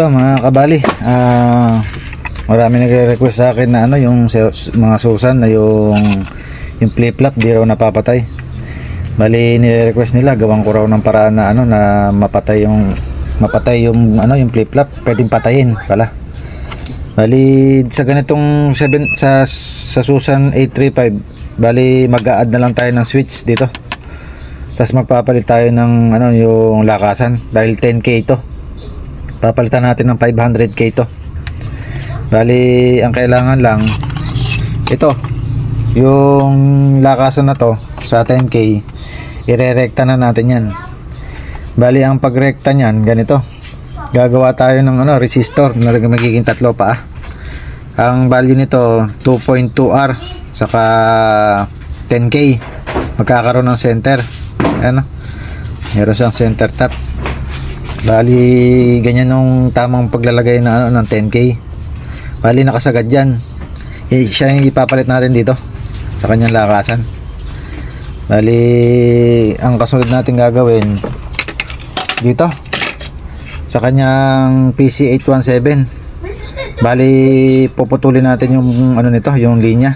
Ito mga kabali, marami nagre-request sa akin na yung mga susan na yung flip-flop di raw napapatay. Bali nire-request nila gawan ko raw ng paraan na na mapatay yung yung flip-flop, pwedeng patayin pala. Bali sa ganitong sa Susan 835, bali mag-a-add na lang tayo ng switch dito. Tapos magpapalit tayo ng yung lakasan dahil 10k ito. Papalitan natin ng 500k ito. Bali ang kailangan lang ito, yung lakasan na to sa 10k, ire-rekta na natin yan. Bali ang pagrekta niyan ganito, gagawa tayo ng resistor na magiging tatlo pa. Ang value nito 2.2R saka 10k, magkakaroon ng center. Meron siyang center tap. Bali ganyan yung tamang paglalagay na ng 10k. Bali nakasagad yan. Siya yung ipapalit natin dito sa kanyang lakasan. Bali ang kasunod natin gagawin dito sa kanyang PC817, bali puputulin natin yung nito, yung linya.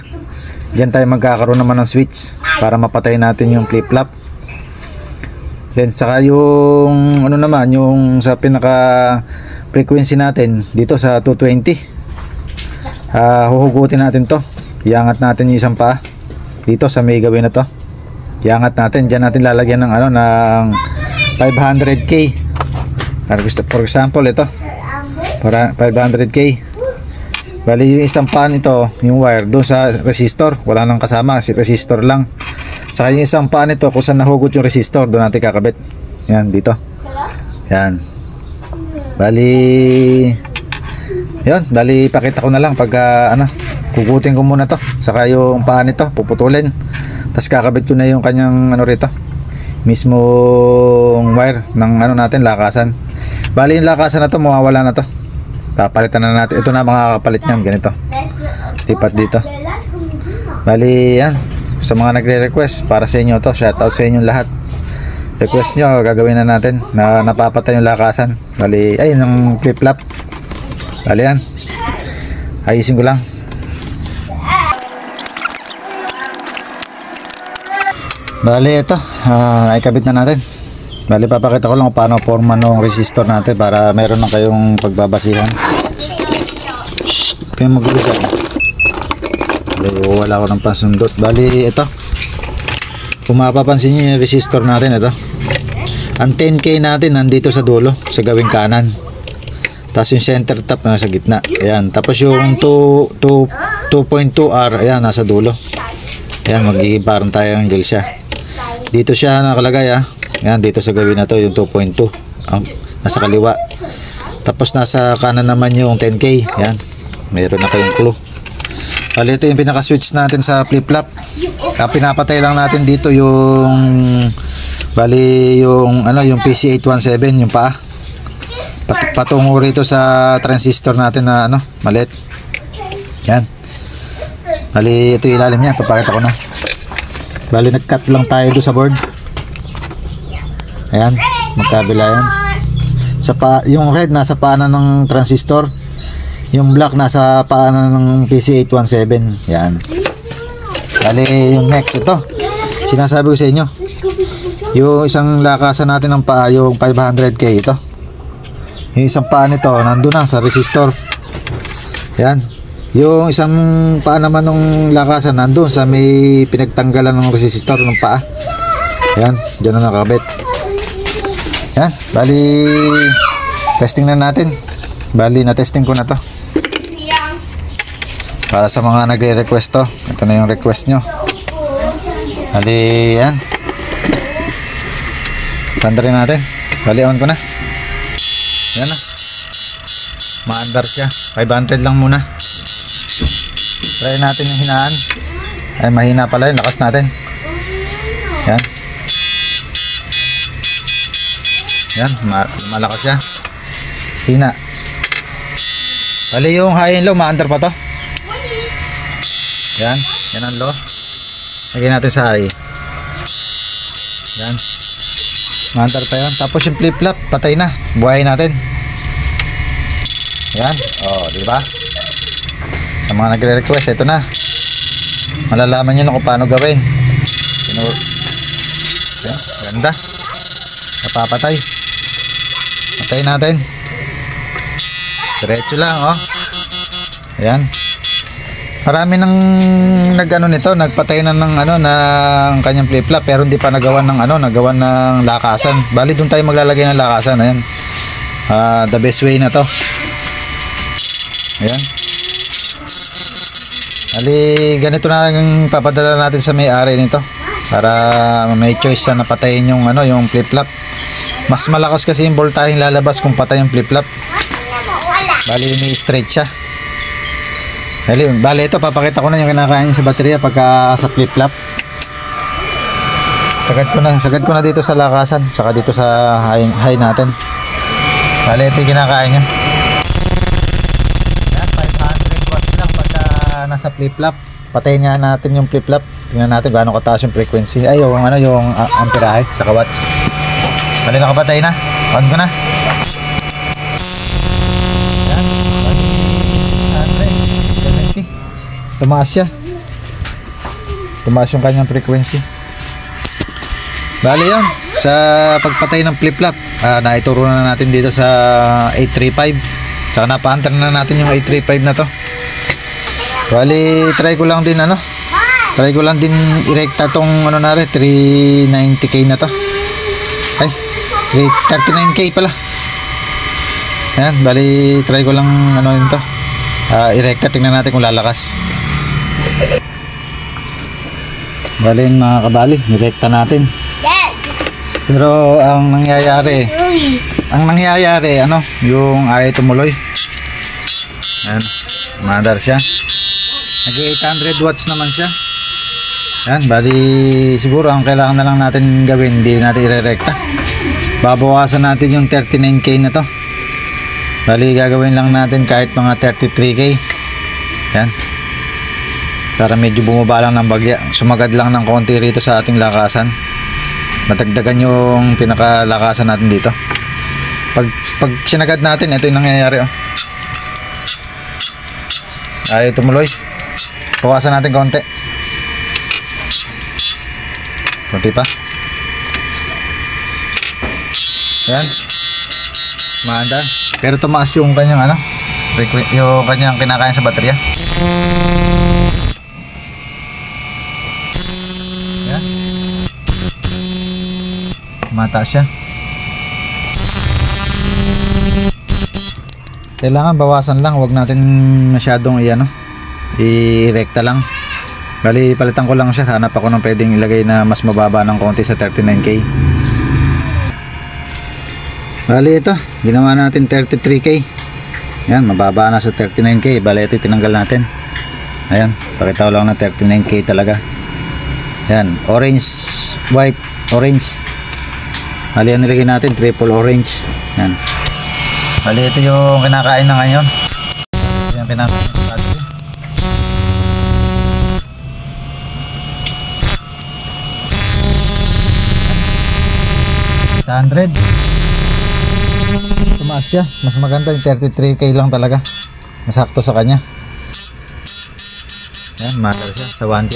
Diyan tayo magkakaroon naman ng switch para mapatay natin yung flip-flop. Then saka yung naman yung sa pinaka frequency natin dito sa 220, huhugutin natin to. Iangat natin yung isang paa dito sa may gawin na to. Iangat natin, diyan natin lalagyan ng ng 500k. For example ito para 500k. Bali yung isang paa nito, yung wire doon sa resistor, wala nang kasama, si resistor lang. Saka yung isang paa nito, kung saan nahugot yung resistor, doon natin kakabit. Yan, dito. Yan. Bali pakita ko na lang pag kukutin ko muna to. Saka yung paa nito, puputulin. Tapos kakabit ko na yung kanyang rito, mismong wire ng natin, lakasan. Bali yung lakasan na to, mawawala na to. Papalitan na natin. Ito na mga kapalit niyan, ganito. Lipat dito. Bali yan, sa mga nagre-request, para sa inyo to, shout out sa inyong lahat. Request nyo, gagawin na natin na napapatay yung lakasan. Bali, ay yung flip-flop. Bali yan, ayusin ko lang. Bali ito, naikabit na natin. Bali papakita ko lang kung paano forma ng resistor natin para meron na kayong pagbabasihan. Kaya magulo dyan. Bali wala ko ng pansundot. Bali ito, kung mapapansin nyo yung resistor natin, ito ang 10k natin nandito sa dulo, sa gawing kanan. Tapos yung center tap nasa gitna. Ayan. Tapos yung 2.2R, ayan, nasa dulo. Ayan, magiging parang triangle siya. Dito siya nakalagay. Ayan, dito sa gawin na to yung 2.2 nasa kaliwa. Tapos nasa kanan naman yung 10k. Ayan, meron na kayong clue. Bali ito yung pinaka switch natin sa flip-flop. Pinapatay lang natin dito yung yung PC817, yung paa patungo rito sa transistor natin na maliit. Yan. Bali ito yung ilalim niya, papakita ko na. Bali nag-cut lang tayo doon sa board. Ayan, magkabila yan. Yung red nasa paanan ng transistor, yung black nasa paanan ng PC817. Yan. Bali yung next, ito sinasabi ko sa inyo, yung isang lakasan natin ng paa, yung 500k ito. Yung isang paa nito nandun na sa resistor. Yan. Yung isang paa naman ng lakasan nandun sa may pinagtanggalan ng resistor ng paa. Yan, dyan na nakabit. Yan, bali testing na natin. Bali na testing ko na to para sa mga nagre-request to. Ito na yung request nyo. Bali yan, tanda rin natin. Bali on ko na. Yan na, maandar siya. 500 lang muna. Try natin yung hinaan. Ay mahina pala yun, lakas natin. Yan. Yan, malakas siya. Hina. Bali yung high and low, maandar pa to. Yan, yan ang low. Lagyan natin sa high. Yan, maandar pa yun. Tapos yung flip-flop, patay na. Buhayin natin. Yan. Oh, di ba? Sa mga nagre-request, ito na. Malalaman nyo na kung paano gawin. Yan, ganda. Napapatay. Patayin natin. Diretso lang, oh. Ayan. Marami nang nag-ano nito, nagpatay na ng ano ng kanyang flip-flop pero hindi pa nagawan ng ano, nagawan ng lakasan. Bali doon tayo maglalagay ng lakasan, ayan. The best way na to. Ayan. Bali ganito na ang papadala natin sa may-ari nito para may choice siya na patayin yung ano, yung flip-flop. Mas malakas kasi yung voltahe lalabas kung patay yung flip-flop. Bali may straight siya. Bale, ito papakita ko na yung kinakain sa baterya pagka sa flip-flop. Sagad ko na dito sa lakasan, saka dito sa high natin. Bale, ito yung kinakain niya. Yan, 500 watts lang pagka nasa flip-flop. Patayin nga natin yung flip-flop. Tingnan natin gaano kataas yung frequency. Ay, yung ano, yung amperahe, saka watts. Bale, nakapatay na. On ko na. Tumaas siya. Tumaas yung kanyang frequency. Bali yan. Sa pagpatay ng flip-flop, naituro na natin dito sa 835. Saka napaantar na natin yung 835 na to. Bali, try ko lang din ano. Try ko lang din irekta tong ano na rin, 390k na to. Ay, 339k pala. Yan, bali try ko lang ano yun to. Irekta, tingnan natin kung lalakas. Bali mga kabali, direkta natin. Pero ang nangyayari ano, yung ayaw tumuloy. Ayan, madar siya. Nag 800 watts naman siya. Ayan, bali siguro ang kailangan na lang natin gawin, hindi natin irerekta. Babawasan natin yung 39k na to. Bali gagawin lang natin kahit mga 33k. Ayan, para medyo bumaba lang ng bagya, sumagad lang ng konti rito sa ating lakasan, matagdagan yung pinakalakasan natin dito. Pag sinagad natin, ito yung nangyayari, oh. Ayaw tumuloy. Bawasan natin konti pa. Yan, maanda, pero tumaas yung kanyang ano, yung kanyang kinakain sa baterya. Mataas siya. Kailangan bawasan lang, wag natin masyadong i-rekta lang. Bali palitan ko lang siya, hanap ako ng pwedeng ilagay na mas mababa ng konti sa 39k. Bali ito, ginawa natin 33k. Yan, mababa na sa 39k. Bali ito tinanggal natin. Ayan, pakita ko lang na 39k talaga. Yan, orange, white, orange. Bali yan nilagay natin, triple orange. Yan. Bali ito yung kinakain na ngayon. Ito yung kinakain na ngayon. 100. Tumaas siya. Mas maganda yung 33k lang talaga. Masakto sa kanya. Yan, matter siya sa 1k.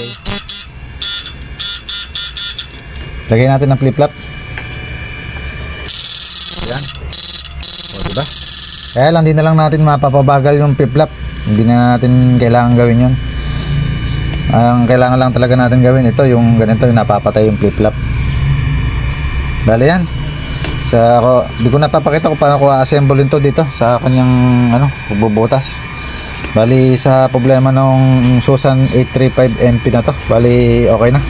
Lagay natin ng flip-flop. Yan. O, diba? Kaya lang, di na lang natin mapapabagal yung flip-flop. Hindi na natin kailangan gawin yun. Ang kailangan lang talaga natin gawin, ito yung ganito, yung napapatay yung flip-flop. Bale yan. Di ko napapakita kung paano ko assemble ito dito sa kanyang pagbubutas. Bali sa problema ng Susan 835 MP na to, bali okay na.